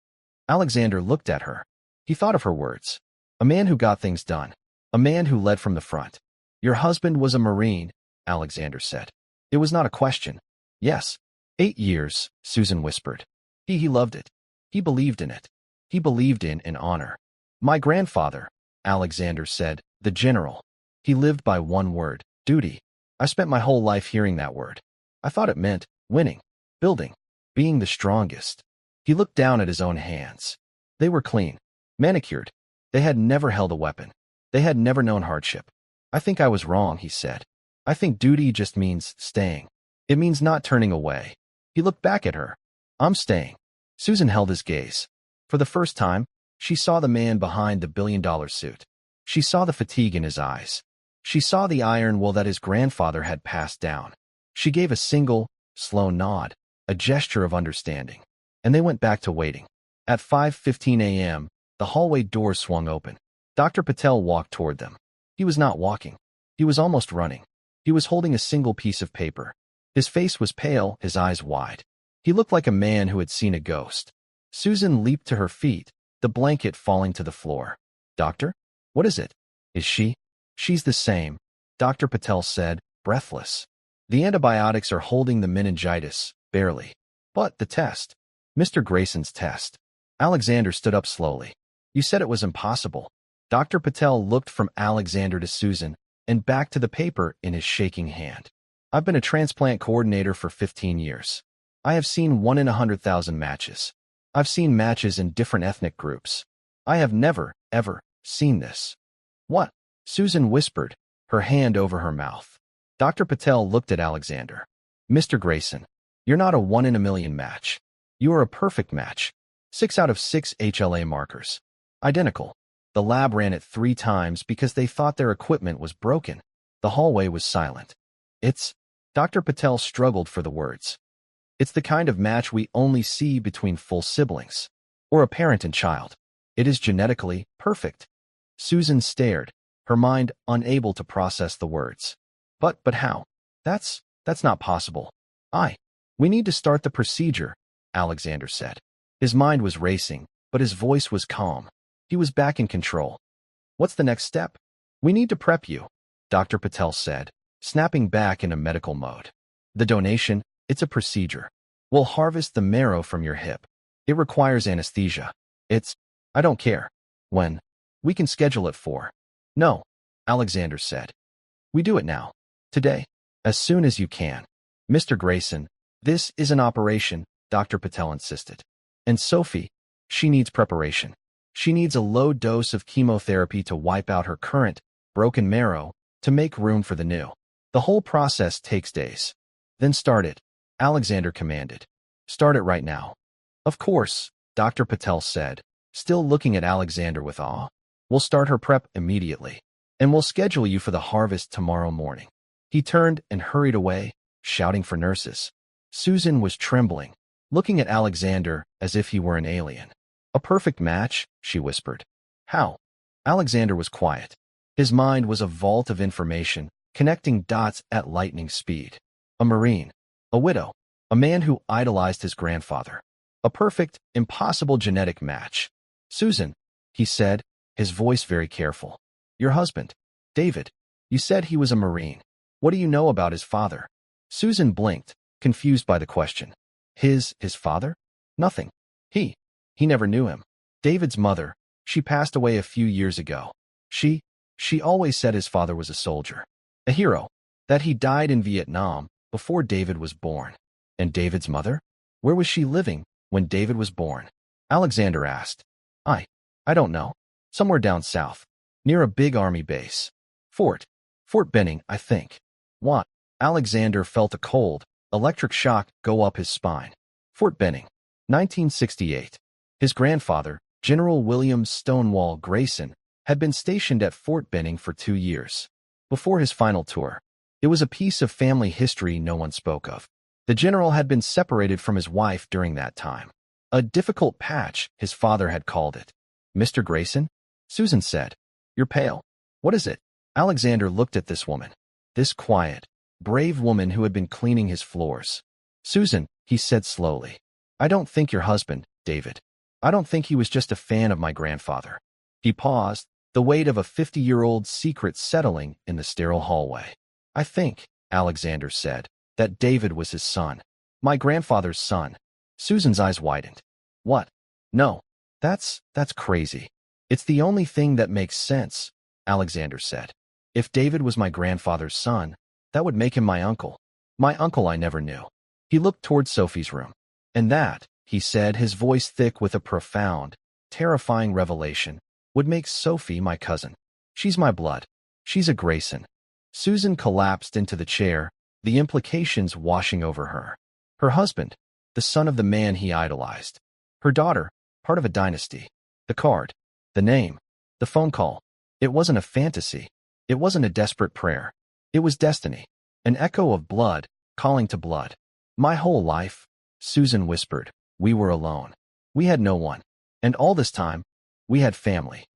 Alexander looked at her. He thought of her words. A man who got things done. A man who led from the front. "Your husband was a Marine," Alexander said. It was not a question. "Yes. 8 years," Susan whispered. He loved it. He believed in it. He believed in honor. "My grandfather," Alexander said, "the general. He lived by one word, duty. I spent my whole life hearing that word. I thought it meant winning, building, being the strongest." He looked down at his own hands. They were clean, manicured. They had never held a weapon. They had never known hardship. "I think I was wrong," he said. "I think duty just means staying. It means not turning away." He looked back at her. "I'm staying." Susan held his gaze. For the first time, she saw the man behind the billion-dollar suit. She saw the fatigue in his eyes. She saw the iron will that his grandfather had passed down. She gave a single, slow nod, a gesture of understanding. And they went back to waiting. At 5:15 a.m., the hallway doors swung open. Dr. Patel walked toward them. He was not walking. He was almost running. He was holding a single piece of paper. His face was pale, his eyes wide. He looked like a man who had seen a ghost. Susan leaped to her feet, the blanket falling to the floor. "Doctor? What is it? Is she?" "She's the same," Dr. Patel said, breathless. "The antibiotics are holding the meningitis, barely. But the test. Mr. Greyson's test." Alexander stood up slowly. "You said it was impossible." Dr. Patel looked from Alexander to Susan and back to the paper in his shaking hand. "I've been a transplant coordinator for 15 years. I have seen 1 in 100,000 matches. I've seen matches in different ethnic groups. I have never, ever, seen this." "What?" Susan whispered, her hand over her mouth. Dr. Patel looked at Alexander. "Mr. Greyson, you're not a 1 in a million match. You are a perfect match. 6 out of 6 HLA markers. Identical. The lab ran it 3 times because they thought their equipment was broken." The hallway was silent. "It's..." Dr. Patel struggled for the words. "It's the kind of match we only see between full siblings, or a parent and child. It is genetically perfect." Susan stared, her mind unable to process the words. But how? That's not possible." We need to start the procedure," Alexander said. His mind was racing, but his voice was calm. He was back in control. "What's the next step?" "We need to prep you," Dr. Patel said, snapping back into medical mode. "The donation, it's a procedure. We'll harvest the marrow from your hip. It requires anesthesia. I don't care. When? We can schedule it for." "No," Alexander said. "We do it now. Today. As soon as you can." "Mr. Greyson, this is an operation," Dr. Patel insisted. "And Sophie, she needs preparation. She needs a low dose of chemotherapy to wipe out her current, broken marrow, to make room for the new. The whole process takes days." "Then start it," Alexander commanded. "Start it right now." Of course, Dr. Patel said, still looking at Alexander with awe. We'll start her prep immediately, and we'll schedule you for the harvest tomorrow morning. He turned and hurried away, shouting for nurses. Susan was trembling, looking at Alexander as if he were an alien. A perfect match, she whispered. How? Alexander was quiet. His mind was a vault of information, connecting dots at lightning speed. A Marine, a widow, a man who idolized his grandfather. A perfect, impossible genetic match. Susan, he said, his voice very careful. Your husband, David. You said he was a Marine. What do you know about his father? Susan blinked, confused by the question. His father? Nothing. He never knew him. David's mother, she passed away a few years ago. She always said his father was a soldier, a hero, that he died in Vietnam before David was born. And David's mother? Where was she living when David was born? Alexander asked. I don't know. Somewhere down south, near a big army base. Fort Benning, I think. What? Alexander felt a cold, electric shock go up his spine. Fort Benning, 1968. His grandfather, General William Stonewall Greyson, had been stationed at Fort Benning for 2 years. Before his final tour, it was a piece of family history no one spoke of. The general had been separated from his wife during that time. A difficult patch, his father had called it. Mr. Greyson? Susan said. You're pale. What is it? Alexander looked at this woman. This quiet, brave woman who had been cleaning his floors. Susan, he said slowly. I don't think your husband, David. I don't think he was just a fan of my grandfather. He paused, the weight of a 50-year-old secret settling in the sterile hallway. I think, Alexander said, that David was his son. My grandfather's son. Susan's eyes widened. What? No. That's crazy. It's the only thing that makes sense, Alexander said. If David was my grandfather's son, that would make him my uncle. My uncle I never knew. He looked toward Sophie's room. And that, he said, his voice thick with a profound, terrifying revelation, would make Sophie my cousin. She's my blood. She's a Greyson. Susan collapsed into the chair, the implications washing over her. Her husband, the son of the man he idolized. Her daughter, part of a dynasty. The card, the name, the phone call. It wasn't a fantasy. It wasn't a desperate prayer. It was destiny, an echo of blood calling to blood. My whole life, Susan whispered, we were alone. We had no one. And all this time, we had family.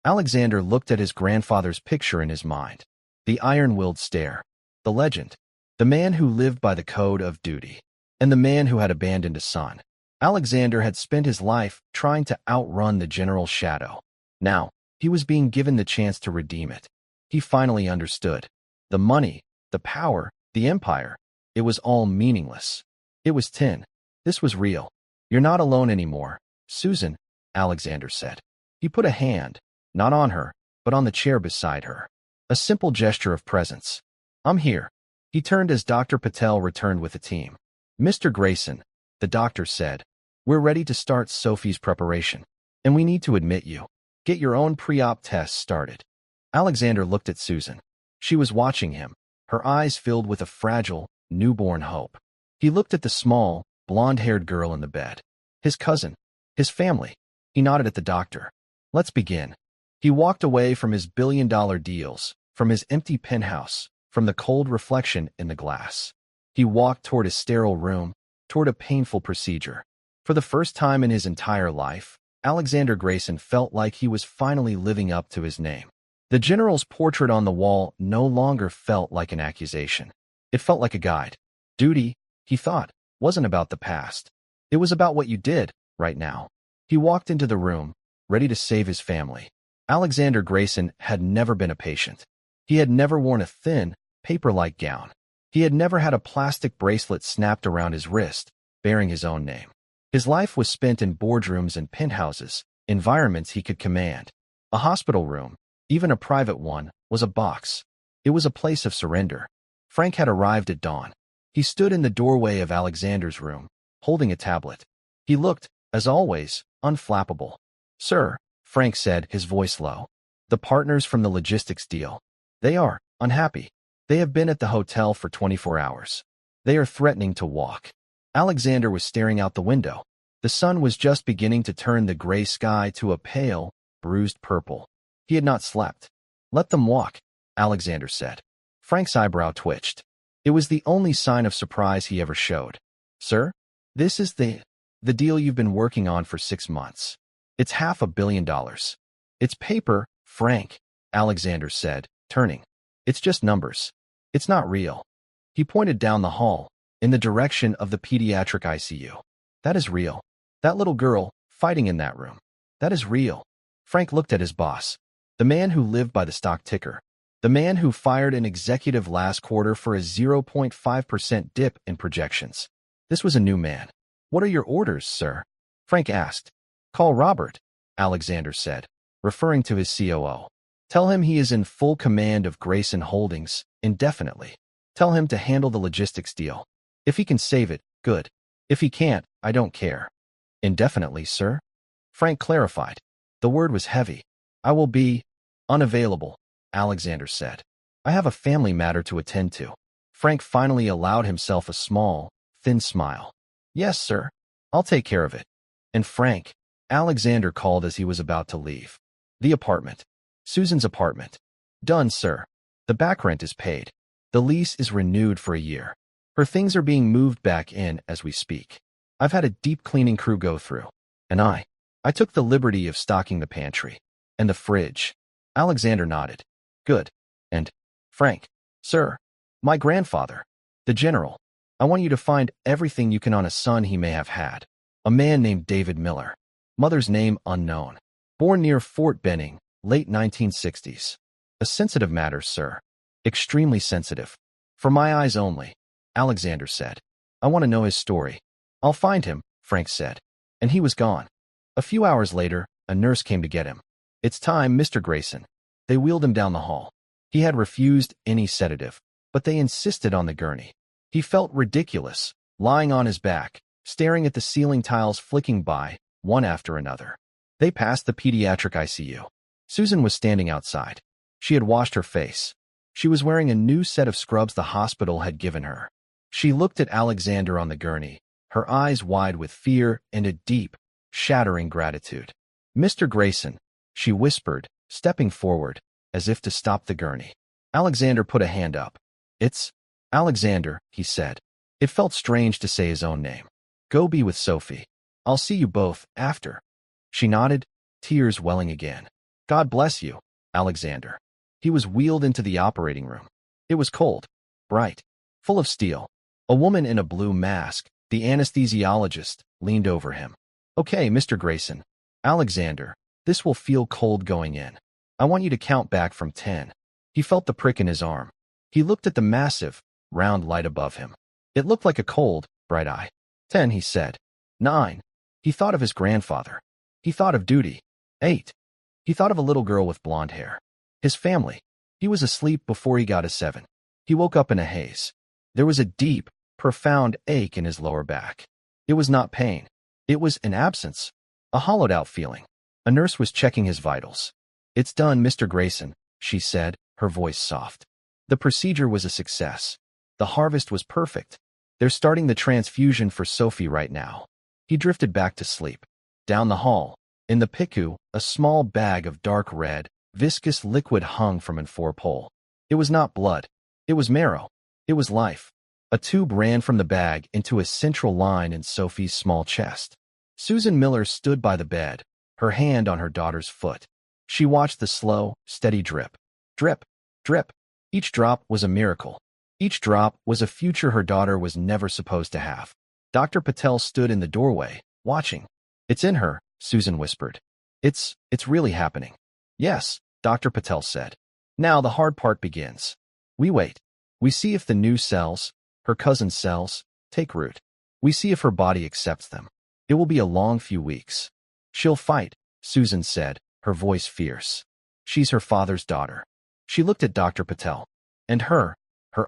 Alexander looked at his grandfather's picture in his mind. The iron-willed stare. The legend. The man who lived by the code of duty. And the man who had abandoned a son. Alexander had spent his life trying to outrun the general's shadow. Now, he was being given the chance to redeem it. He finally understood. The money, the power, the empire, it was all meaningless. It was tin. This was real. You're not alone anymore, Susan, Alexander said. He put a hand, not on her, but on the chair beside her. A simple gesture of presence. I'm here. He turned as Dr. Patel returned with the team. Mr. Greyson, the doctor said, we're ready to start Sophie's preparation. And we need to admit you. Get your own pre-op tests started. Alexander looked at Susan. She was watching him, her eyes filled with a fragile, newborn hope. He looked at the small, blonde-haired girl in the bed. His cousin. His family. He nodded at the doctor. Let's begin. He walked away from his billion-dollar deals, from his empty penthouse, from the cold reflection in the glass. He walked toward his sterile room, toward a painful procedure. For the first time in his entire life, Alexander Greyson felt like he was finally living up to his name. The general's portrait on the wall no longer felt like an accusation. It felt like a guide. Duty, he thought, wasn't about the past. It was about what you did, right now. He walked into the room, ready to save his family. Alexander Greyson had never been a patient. He had never worn a thin, paper-like gown. He had never had a plastic bracelet snapped around his wrist, bearing his own name. His life was spent in boardrooms and penthouses, environments he could command. A hospital room, even a private one, was a box. It was a place of surrender. Frank had arrived at dawn. He stood in the doorway of Alexander's room, holding a tablet. He looked, as always, unflappable. Sir, Frank said, his voice low. The partners from the logistics deal. They are unhappy. They have been at the hotel for 24 hours. They are threatening to walk. Alexander was staring out the window. The sun was just beginning to turn the gray sky to a pale, bruised purple. He had not slept. "Let them walk," Alexander said. Frank's eyebrow twitched. It was the only sign of surprise he ever showed. "Sir, this is the deal you've been working on for 6 months. It's $500 million. It's paper, Frank," Alexander said, turning. "It's just numbers. It's not real." He pointed down the hall, in the direction of the pediatric ICU. "That is real. That little girl, fighting in that room. That is real." Frank looked at his boss. The man who lived by the stock ticker. The man who fired an executive last quarter for a 0.5% dip in projections. This was a new man. "What are your orders, sir?" Frank asked. "Call Robert," Alexander said, referring to his COO. "Tell him he is in full command of Greyson Holdings, indefinitely. Tell him to handle the logistics deal. If he can save it, good. If he can't, I don't care." "Indefinitely, sir?" Frank clarified. The word was heavy. "I will be unavailable," Alexander said. "I have a family matter to attend to." Frank finally allowed himself a small, thin smile. "Yes, sir. I'll take care of it." And Frank, Alexander called as he was about to leave. "The apartment. Susan's apartment. Done, sir. The back rent is paid. The lease is renewed for a year. Her things are being moved back in as we speak. I've had a deep cleaning crew go through. And I took the liberty of stocking the pantry. And the fridge." Alexander nodded. "Good. And, Frank, sir, my grandfather, the general, I want you to find everything you can on a son he may have had. A man named David Miller. Mother's name unknown. Born near Fort Benning, late 1960s. A sensitive matter, sir. Extremely sensitive. For my eyes only," Alexander said. "I want to know his story." "I'll find him," Frank said. And he was gone. A few hours later, a nurse came to get him. "It's time, Mr. Greyson." They wheeled him down the hall. He had refused any sedative, but they insisted on the gurney. He felt ridiculous, lying on his back, staring at the ceiling tiles flicking by, one after another. They passed the pediatric ICU. Susan was standing outside. She had washed her face. She was wearing a new set of scrubs the hospital had given her. She looked at Alexander on the gurney, her eyes wide with fear and a deep, shattering gratitude. "Mr. Greyson," she whispered, stepping forward, as if to stop the gurney. Alexander put a hand up. "It's Alexander," he said. It felt strange to say his own name. "Go be with Sophie. I'll see you both after." She nodded, tears welling again. "God bless you, Alexander." He was wheeled into the operating room. It was cold, bright, full of steel. A woman in a blue mask, the anesthesiologist, leaned over him. "Okay, Mr. Greyson. Alexander, this will feel cold going in. I want you to count back from 10. He felt the prick in his arm. He looked at the massive, round light above him. It looked like a cold, bright eye. 10, he said. 9. He thought of his grandfather. He thought of duty. 8. He thought of a little girl with blonde hair. His family. He was asleep before he got a 7. He woke up in a haze. There was a deep, profound ache in his lower back. It was not pain. It was an absence, a hollowed-out feeling. A nurse was checking his vitals. "It's done, Mr. Greyson," she said, her voice soft. The procedure was a success. The harvest was perfect. They're starting the transfusion for Sophie right now. He drifted back to sleep. Down the hall, in the PICU, a small bag of dark red, viscous liquid hung from an four-pole. It was not blood. It was marrow. It was life. A tube ran from the bag into a central line in Sophie's small chest. Susan Miller stood by the bed, her hand on her daughter's foot. She watched the slow, steady drip. Drip, drip. Each drop was a miracle. Each drop was a future her daughter was never supposed to have. Dr. Patel stood in the doorway, watching. "It's in her," Susan whispered. It's really happening." "Yes," Dr. Patel said. "Now the hard part begins. We wait. We see if the new cells, her cousin's cells, take root. We see if her body accepts them. It will be a long few weeks." "She'll fight," Susan said, her voice fierce. "She's her father's daughter." She looked at Dr. Patel. "And her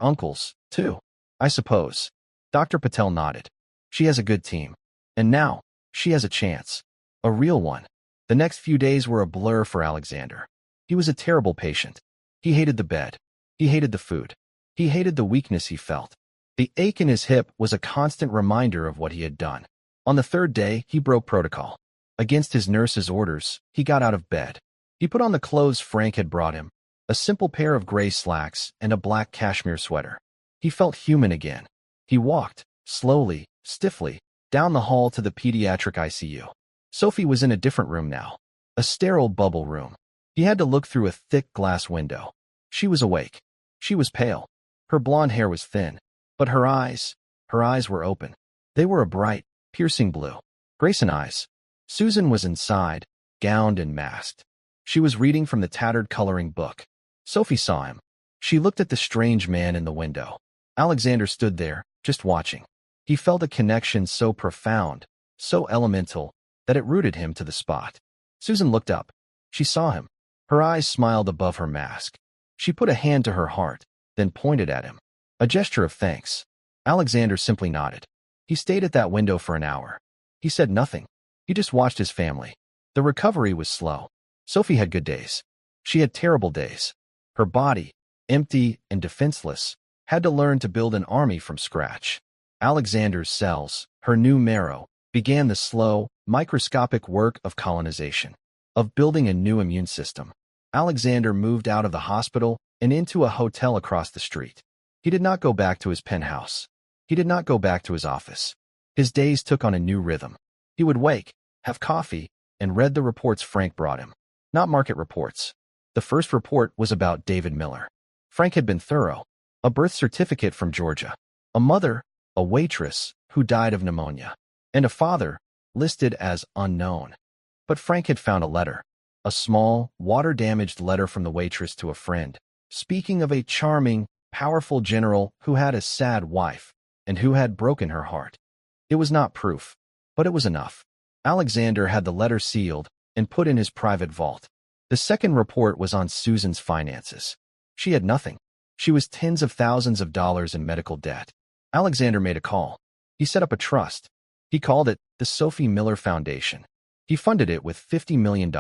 uncles, too, I suppose." Dr. Patel nodded. "She has a good team. And now, she has a chance. A real one." The next few days were a blur for Alexander. He was a terrible patient. He hated the bed. He hated the food. He hated the weakness he felt. The ache in his hip was a constant reminder of what he had done. On the third day, he broke protocol. Against his nurse's orders, he got out of bed. He put on the clothes Frank had brought him, a simple pair of gray slacks and a black cashmere sweater. He felt human again. He walked, slowly, stiffly, down the hall to the pediatric ICU. Sophie was in a different room now, a sterile bubble room. He had to look through a thick glass window. She was awake. She was pale. Her blonde hair was thin, but her eyes were open. They were a bright, piercing blue. Greyson eyes. Susan was inside, gowned and masked. She was reading from the tattered coloring book. Sophie saw him. She looked at the strange man in the window. Alexander stood there, just watching. He felt a connection so profound, so elemental, that it rooted him to the spot. Susan looked up. She saw him. Her eyes smiled above her mask. She put a hand to her heart, then pointed at him. A gesture of thanks. Alexander simply nodded. He stayed at that window for an hour. He said nothing. He just watched his family. The recovery was slow. Sophie had good days. She had terrible days. Her body, empty and defenseless, had to learn to build an army from scratch. Alexander's cells, her new marrow, began the slow, microscopic work of colonization, of building a new immune system. Alexander moved out of the hospital and into a hotel across the street. He did not go back to his penthouse. He did not go back to his office. His days took on a new rhythm. He would wake, have coffee, and read the reports Frank brought him. Not market reports. The first report was about David Miller. Frank had been thorough. A birth certificate from Georgia. A mother, a waitress, who died of pneumonia. And a father, listed as unknown. But Frank had found a letter. A small, water-damaged letter from the waitress to a friend, speaking of a charming, powerful general who had a sad wife, and who had broken her heart. It was not proof, but it was enough. Alexander had the letter sealed and put in his private vault. The second report was on Susan's finances. She had nothing. She was tens of thousands of dollars in medical debt. Alexander made a call. He set up a trust. He called it the Sophie Miller Foundation. He funded it with $50 million.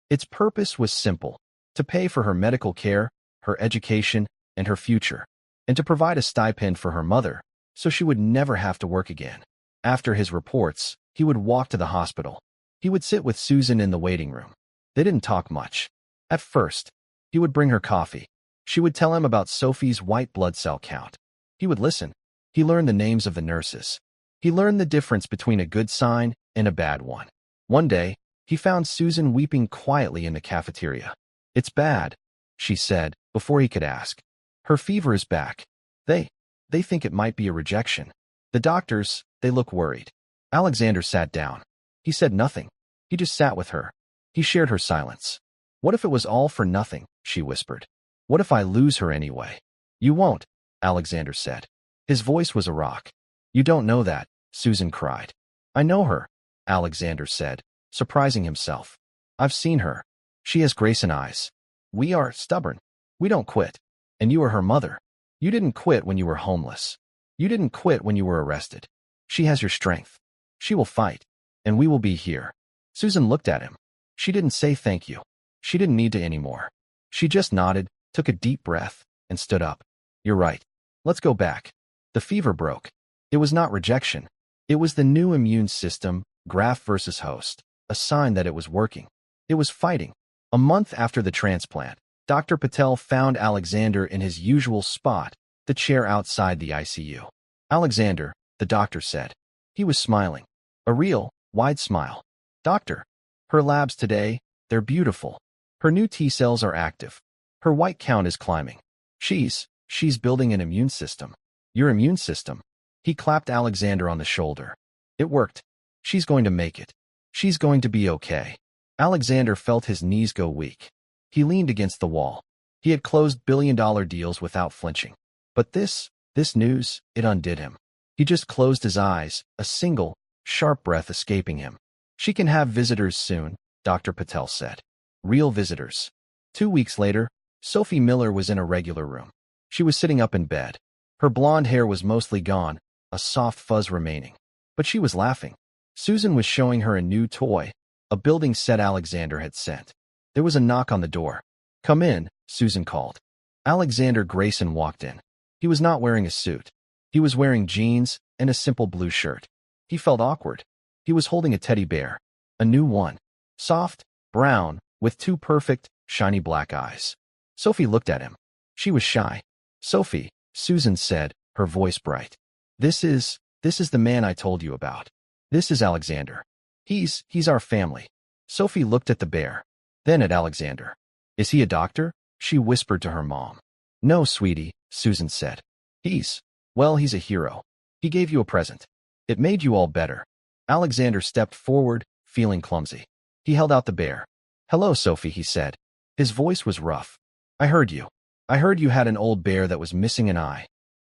Its purpose was simple: to pay for her medical care, her education, and her future, and to provide a stipend for her mother, so she would never have to work again. After his reports, he would walk to the hospital. He would sit with Susan in the waiting room. They didn't talk much. At first, he would bring her coffee. She would tell him about Sophie's white blood cell count. He would listen. He learned the names of the nurses. He learned the difference between a good sign and a bad one. One day, he found Susan weeping quietly in the cafeteria. "It's bad," she said, before he could ask. "Her fever is back. They think it might be a rejection. The doctors, they look worried." Alexander sat down. He said nothing. He just sat with her. He shared her silence. "What if it was all for nothing?" she whispered. "What if I lose her anyway?" "You won't," Alexander said. His voice was a rock. "You don't know that," Susan cried. "I know her," Alexander said, surprising himself. "I've seen her. She has Greyson eyes. We are stubborn. We don't quit. And you are her mother. You didn't quit when you were homeless. You didn't quit when you were arrested. She has your strength. She will fight. And we will be here." Susan looked at him. She didn't say thank you. She didn't need to anymore. She just nodded, took a deep breath, and stood up. "You're right. Let's go back." The fever broke. It was not rejection. It was the new immune system, graft versus host, a sign that it was working. It was fighting. A month after the transplant, Dr. Patel found Alexander in his usual spot, the chair outside the ICU. "Alexander," the doctor said. He was smiling. A real, wide smile. "Doctor, her labs today, they're beautiful. Her new T cells are active. Her white count is climbing. She's building an immune system." "Your immune system?" He clapped Alexander on the shoulder. "It worked. She's going to make it. She's going to be okay." Alexander felt his knees go weak. He leaned against the wall. He had closed billion-dollar deals without flinching. But this news, it undid him. He just closed his eyes, a single, sharp breath escaping him. "She can have visitors soon," Dr. Patel said. Real visitors. 2 weeks later, Sophie Miller was in a regular room. She was sitting up in bed. Her blonde hair was mostly gone, a soft fuzz remaining. But she was laughing. Susan was showing her a new toy, a building set Alexander had sent. There was a knock on the door. "Come in," Susan called. Alexander Greyson walked in. He was not wearing a suit. He was wearing jeans and a simple blue shirt. He felt awkward. He was holding a teddy bear. A new one. Soft, brown, with two perfect, shiny black eyes. Sophie looked at him. She was shy. "Sophie," Susan said, her voice bright. This is the man I told you about. This is Alexander. He's our family." Sophie looked at the bear, then at Alexander. "Is he a doctor?" she whispered to her mom. "No, sweetie," Susan said. He's a hero. He gave you a present. It made you all better." Alexander stepped forward, feeling clumsy. He held out the bear. "Hello, Sophie," he said. His voice was rough. I heard you had an old bear that was missing an eye."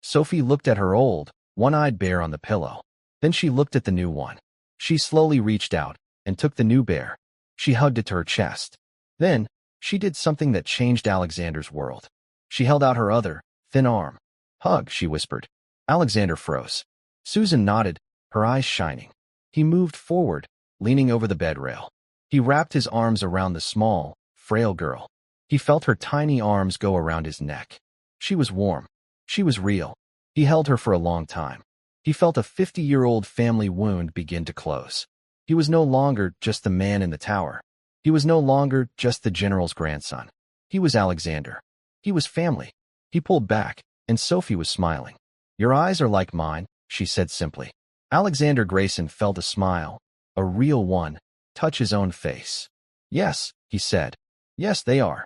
Sophie looked at her old, one-eyed bear on the pillow. Then she looked at the new one. She slowly reached out and took the new bear. She hugged it to her chest. Then, she did something that changed Alexander's world. She held out her other, thin arm. "Hug," she whispered. Alexander froze. Susan nodded, her eyes shining. He moved forward, leaning over the bed rail. He wrapped his arms around the small, frail girl. He felt her tiny arms go around his neck. She was warm. She was real. He held her for a long time. He felt a 50-year-old family wound begin to close. He was no longer just the man in the tower. He was no longer just the general's grandson. He was Alexander. He was family. He pulled back, and Sophie was smiling. "Your eyes are like mine," she said simply. Alexander Greyson felt a smile, a real one, touch his own face. "Yes," he said. "Yes, they are."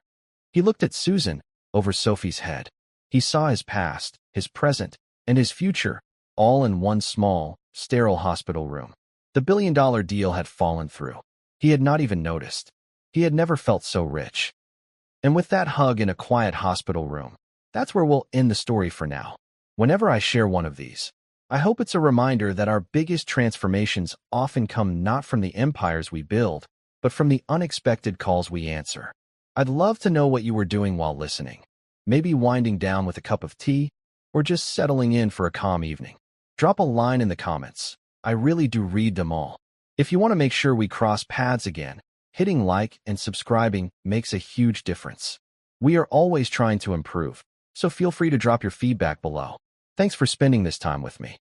He looked at Susan, over Sophie's head. He saw his past, his present, and his future, all in one small, sterile hospital room. The billion-dollar deal had fallen through. He had not even noticed. He had never felt so rich. And with that hug in a quiet hospital room, that's where we'll end the story for now. Whenever I share one of these, I hope it's a reminder that our biggest transformations often come not from the empires we build, but from the unexpected calls we answer. I'd love to know what you were doing while listening. Maybe winding down with a cup of tea, or just settling in for a calm evening. Drop a line in the comments. I really do read them all. If you want to make sure we cross paths again, hitting like and subscribing makes a huge difference. We are always trying to improve, so feel free to drop your feedback below. Thanks for spending this time with me.